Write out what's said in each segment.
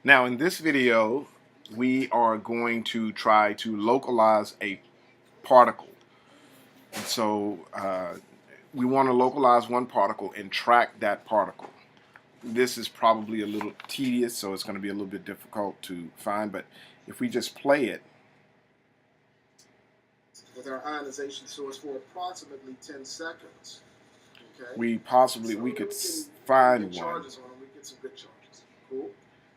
Now in this video, we are going to try to localize a particle. And so we want to localize one particle and track that particle. This is probably a little tedious, so it's going to be a little bit difficult to find, but if we just play it. With our ionization source for approximately 10 seconds. Okay. We could find one. Charges on them, we get some good charges. Cool.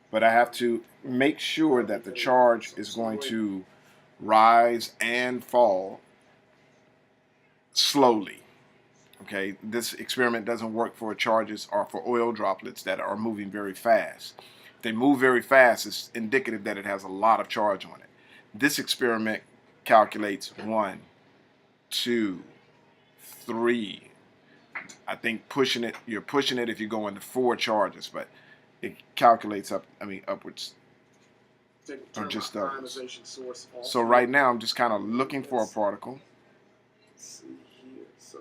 But I have to make sure that the charge is going to rise and fall slowly. Okay, this experiment doesn't work for charges or for oil droplets that are moving very fast. If they move very fast, it's indicative that it has a lot of charge on it. This experiment calculates 1, 2, 3. I think you're pushing it if you go into 4 charges, but it calculates upwards. Or just those. So right now I'm just kind of looking for a particle. Let's see here. So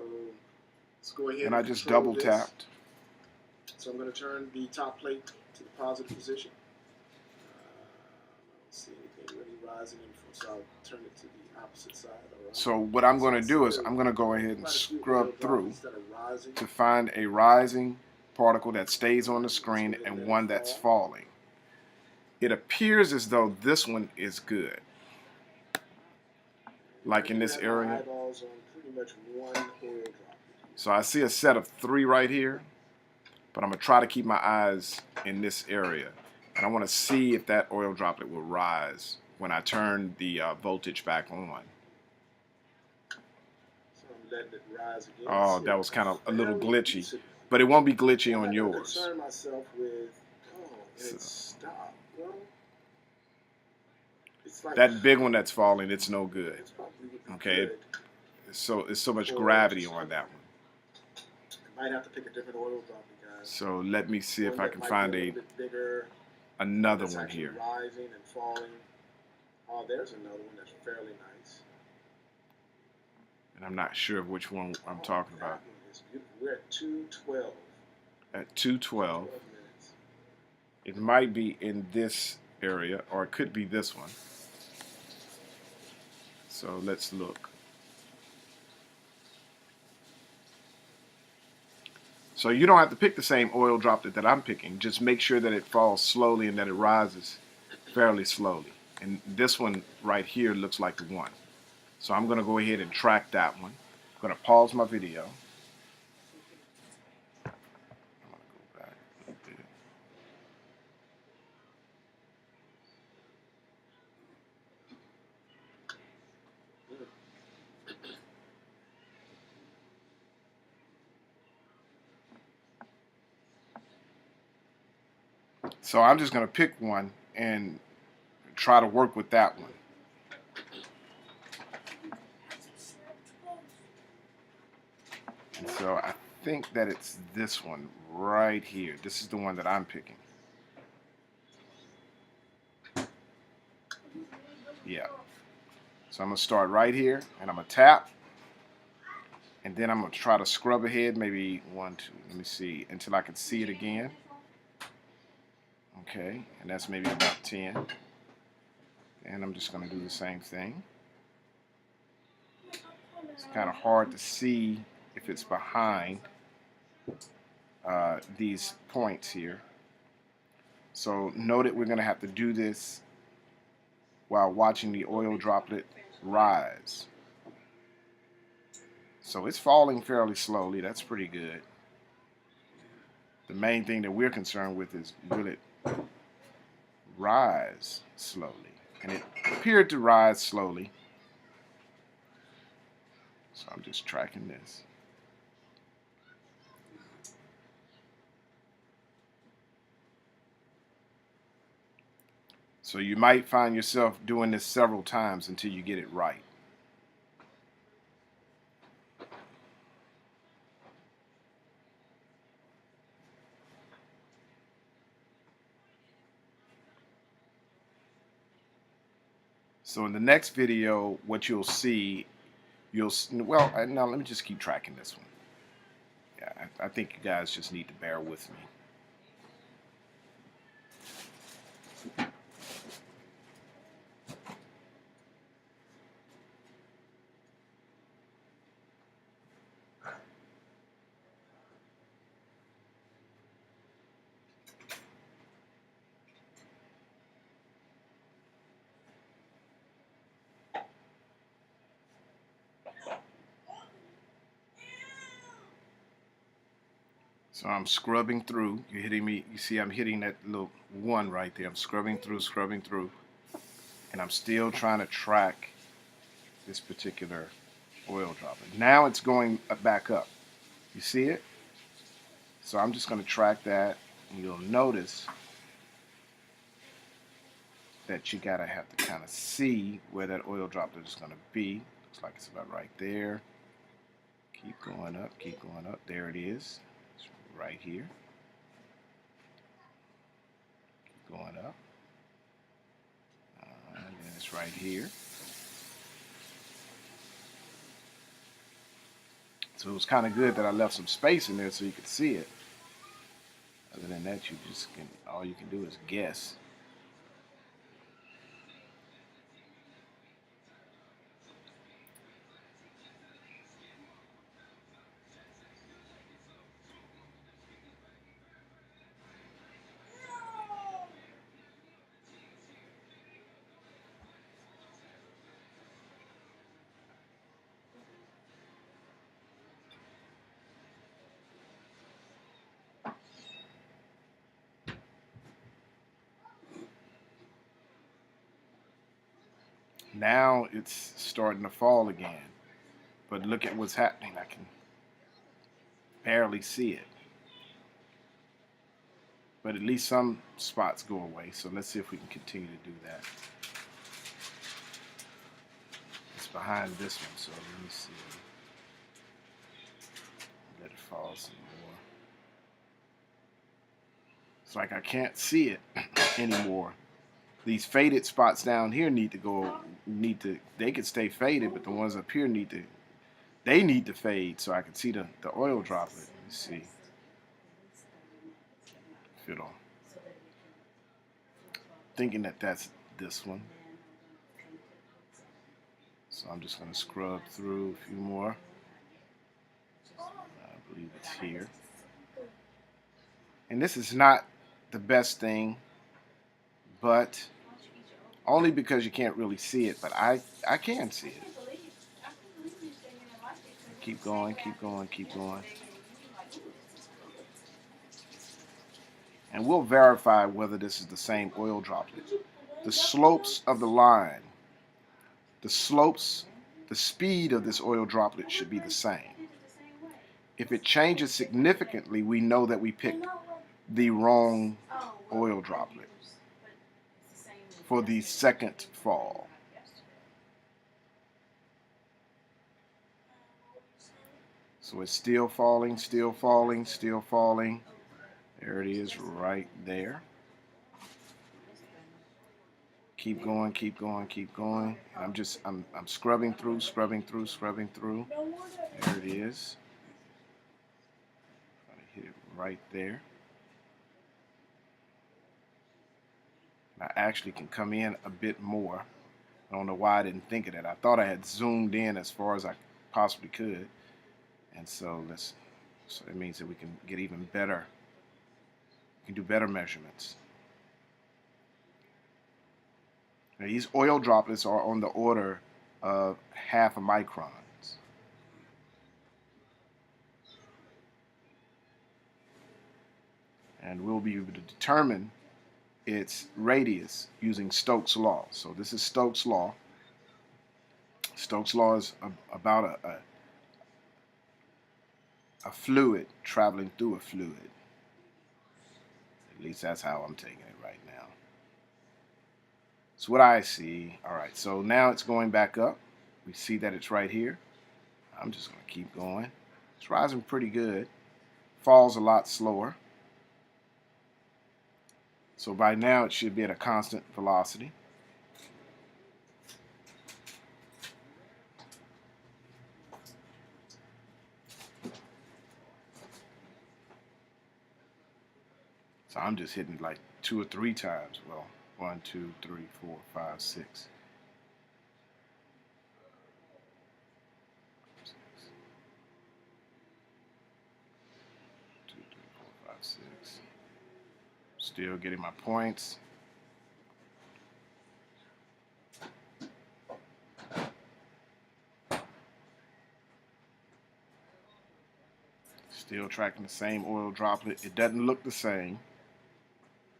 let's go ahead and I just double tapped. So I'm going to turn the top plate to the positive position. I don't see anything really rising in from, so I'll turn it to the opposite side. All right. So what I'm going to do is I'm going to go ahead and scrub through to find a rising particle that stays on the screen and one that's falling. It appears as though this one is good. Like in this area. So I see a set of 3 right here, but I'm going to try to keep my eyes in this area. And I want to see if that oil droplet will rise when I turn the voltage back on. Oh, that was kind of a little glitchy, but it won't be glitchy on yours. That big one that's falling, it's no good. Okay, so it's so much gravity on that one. Might have to pick a different oil droplet, guys. So let me see if I can find another one here. Rising and falling. Oh, there's another one that's fairly nice. And I'm not sure of which one I'm talking about. We're at 212. At 212. It might be in this area, or it could be this one. So let's look. So you don't have to pick the same oil droplet that I'm picking. Just make sure that it falls slowly and that it rises fairly slowly. And this one right here looks like the one. So I'm going to go ahead and track that one. I'm going to pause my video. I'm going to go back a little bit. So I'm just going to pick one and try to work with that one. And so I think that it's this one right here. This is the one that I'm picking. Yeah. So I'm going to start right here, and I'm going to tap. And then I'm going to try to scrub ahead, maybe 1, 2, let me see, until I can see it again. Okay, and that's maybe about 10. And I'm just going to do the same thing. It's kind of hard to see if it's behind these points here. So note that we're going to have to do this while watching the oil droplet rise. So it's falling fairly slowly. That's pretty good. The main thing that we're concerned with is, will it rise slowly? And it appeared to rise slowly. So I'm just tracking this. So you might find yourself doing this several times until you get it right. So in the next video, what you'll see, well, now let me just keep tracking this one. Yeah, I think you guys just need to bear with me. So I'm scrubbing through. You're hitting me. You see I'm hitting that little one right there. I'm scrubbing through. And I'm still trying to track this particular oil droplet. Now it's going back up. You see it? So I'm just going to track that. And you'll notice that you gotta have to kind of see where that oil droplet is going to be. Looks like it's about right there. Keep going up, keep going up. There it is. It's right here. Keep going up. And then it's right here. So it was kind of good that I left some space in there so you could see it. Other than that, you just can, all you can do is guess. Now it's starting to fall again. But look at what's happening. I can barely see it. But at least some spots go away. So let's see if we can continue to do that. It's behind this one, so let me see. Let it fall some more. It's like I can't see it anymore. These faded spots down here need to, they could stay faded, but the ones up here need to fade so I can see the oil droplet. Let me see. If it'll, thinking that that's this one. So I'm just going to scrub through a few more. I believe it's here. And this is not the best thing, but only because you can't really see it, but I can see it. Keep going, keep going, keep going. And we'll verify whether this is the same oil droplet. The slopes of the line, the speed of this oil droplet should be the same. If it changes significantly, we know that we picked the wrong oil droplet for the second fall. So it's still falling, still falling, still falling. There it is right there. Keep going, keep going, keep going. I'm scrubbing through. There it is. Trying to hit it right there. I actually can come in a bit more. I don't know why I didn't think of that. I thought I had zoomed in as far as I possibly could. And so it means that we can get even better. We can do better measurements. Now, these oil droplets are on the order of 0.5 microns. And we'll be able to determine its radius using Stokes' law. So this is Stokes' law. Stokes' law is about a fluid traveling through a fluid. At least that's how I'm taking it right now. It's what I see. All right, so now it's going back up. We see that it's right here. I'm just going to keep going. It's rising pretty good. Falls a lot slower. So by now it should be at a constant velocity. So I'm just hitting like 2 or 3 times. Well, 1, 2, 3, 4, 5, 6. 2, 3, 4, 5, 6. Still getting my points. Still tracking the same oil droplet. It doesn't look the same,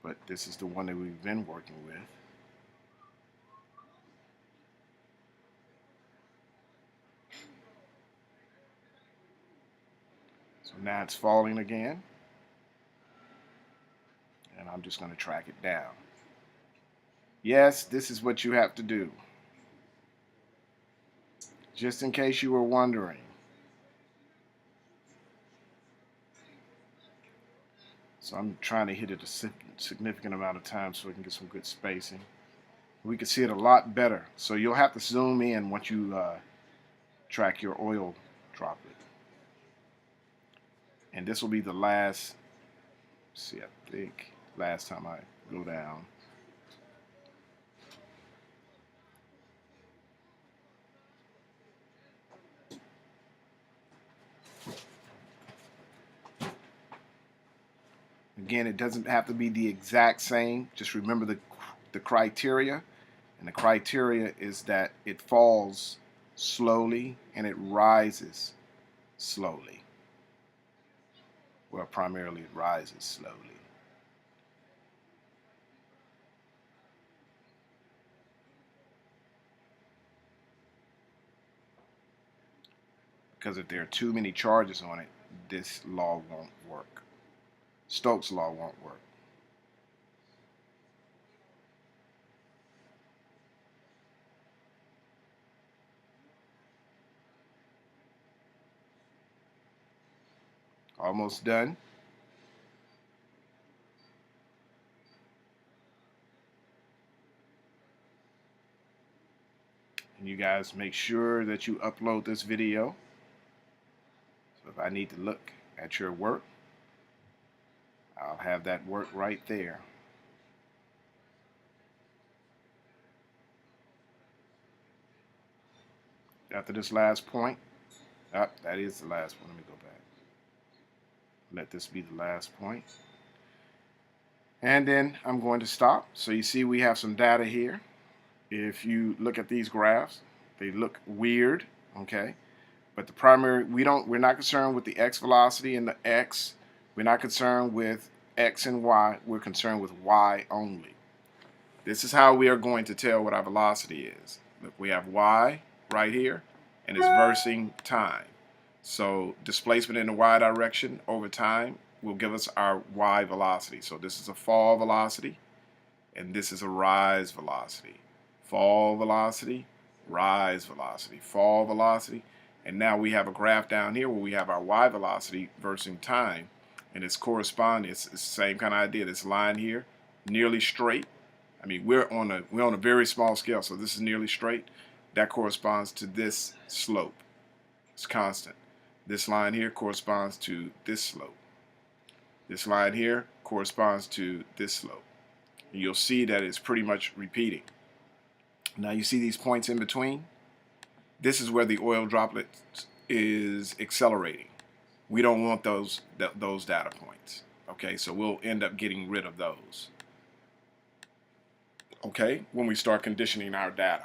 but this is the one that we've been working with. So now it's falling again, and I'm just going to track it down. Yes, this is what you have to do. Just in case you were wondering. So I'm trying to hit it a significant amount of times so we can get some good spacing. We can see it a lot better. So you'll have to zoom in once you track your oil droplet. And this will be the last, see, I think last time I go down. Again, it doesn't have to be the exact same. Just remember the criteria. And the criteria is that it falls slowly and it rises slowly. Well, primarily it rises slowly. Because if there are too many charges on it, this law won't work. Stokes' law won't work. Almost done. And you guys make sure that you upload this video. So if I need to look at your work, I'll have that work right there. After this last point, that is the last one. Let me go back. Let this be the last point. And then I'm going to stop. So you see we have some data here. If you look at these graphs, they look weird, okay? But the primary, we're not concerned with the x velocity and the x. We're not concerned with x and y. We're concerned with y only. This is how we are going to tell what our velocity is. Look, we have y right here, and it's versing time. So displacement in the y direction over time will give us our y velocity. So this is a fall velocity, and this is a rise velocity. Fall velocity, rise velocity, fall velocity. And now we have a graph down here where we have our y velocity versus time, and it's corresponding. It's the same kind of idea. This line here, nearly straight. I mean, we're on a very small scale, so this is nearly straight. That corresponds to this slope. It's constant. This line here corresponds to this slope. This line here corresponds to this slope. And you'll see that it's pretty much repeating. Now you see these points in between? This is where the oil droplet is accelerating. We don't want those data points. Okay, so we'll end up getting rid of those. Okay, when we start conditioning our data.